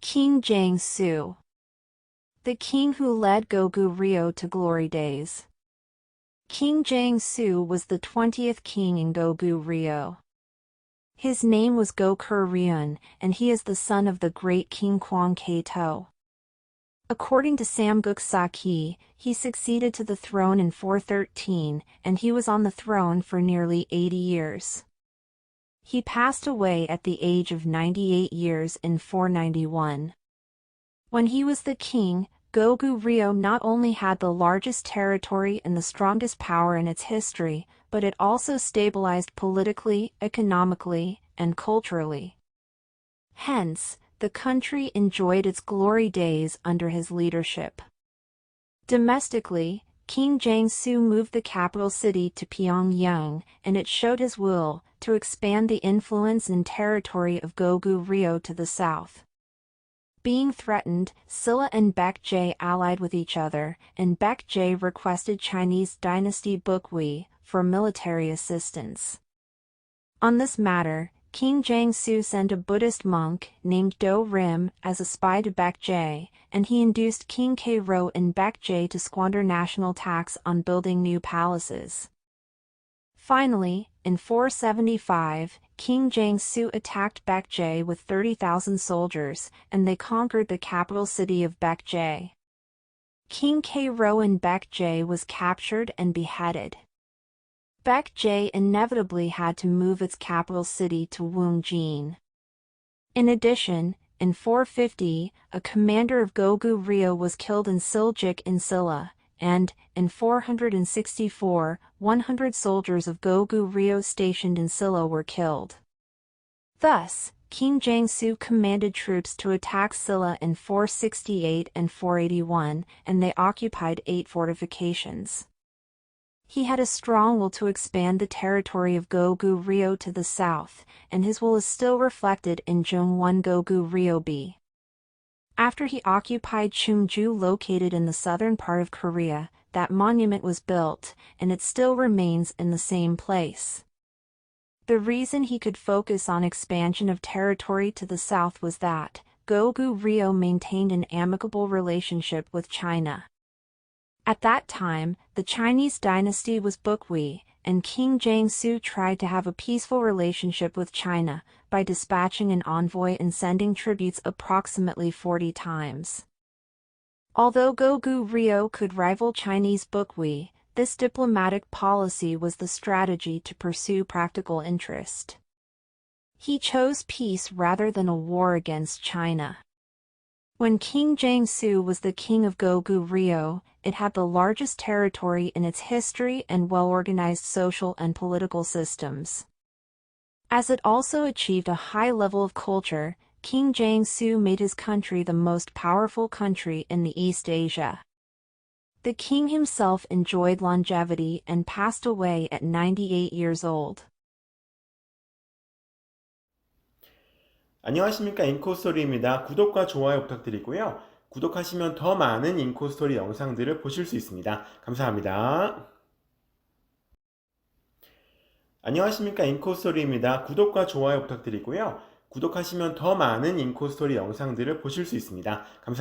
King Jang, the king who led Goguryeo to glory days. King Jang was the 20th king in Goguryeo. His name was Goguryeo, and he is the son of the great King Kwang Kato. According to Samguk Saki, he succeeded to the throne in 413, and he was on the throne for nearly 80 years. He passed away at the age of 98 years in 491. When he was the king, Goguryeo not only had the largest territory and the strongest power in its history, but it also stabilized politically, economically, and culturally. Hence, the country enjoyed its glory days under his leadership. Domestically, King Jang moved the capital city to Pyongyang, and it showed his will to expand the influence and territory of Goguryeo to the south. Being threatened, Silla and Baekje allied with each other, and Baekje requested Chinese dynasty Bukwi for military assistance. On this matter, King Jang sent a Buddhist monk named Do Rim as a spy to Baekje, and he induced King Kairo and Baekje to squander national tax on building new palaces. Finally, in 475, King Jang attacked Baekje with 30,000 soldiers, and they conquered the capital city of Baekje. King Kairo in Baekje was captured and beheaded. Baekje inevitably had to move its capital city to Wongjin. In addition, in 450, a commander of Goguryeo was killed in Siljik in Silla, and, in 464, 100 soldiers of Goguryeo stationed in Silla were killed. Thus, King Jang commanded troops to attack Silla in 468 and 481, and they occupied 8 fortifications. He had a strong will to expand the territory of Goguryeo to the south, and his will is still reflected in Jongwon Goguryeo-bi. After he occupied Cheongju located in the southern part of Korea, that monument was built, and it still remains in the same place. The reason he could focus on expansion of territory to the south was that Goguryeo maintained an amicable relationship with China. At that time, the Chinese dynasty was Bukwi, and King Jang tried to have a peaceful relationship with China by dispatching an envoy and sending tributes approximately 40 times. Although Goguryeo could rival Chinese Bukwi, this diplomatic policy was the strategy to pursue practical interest. He chose peace rather than a war against China. When King Jang was the king of Goguryeo, it had the largest territory in its history and well-organized social and political systems. As it also achieved a high level of culture, King Jang made his country the most powerful country in the East Asia. The king himself enjoyed longevity and passed away at 98 years old. 안녕하십니까, 잉코스토리입니다. 구독과 좋아요 부탁드리고요. 구독하시면 더 많은 잉코스토리 영상들을 보실 수 있습니다. 감사합니다. 안녕하십니까, 잉코스토리입니다. 구독과 좋아요 부탁드리고요. 구독하시면 더 많은 잉코스토리 영상들을 보실 수 있습니다. 감사합니다.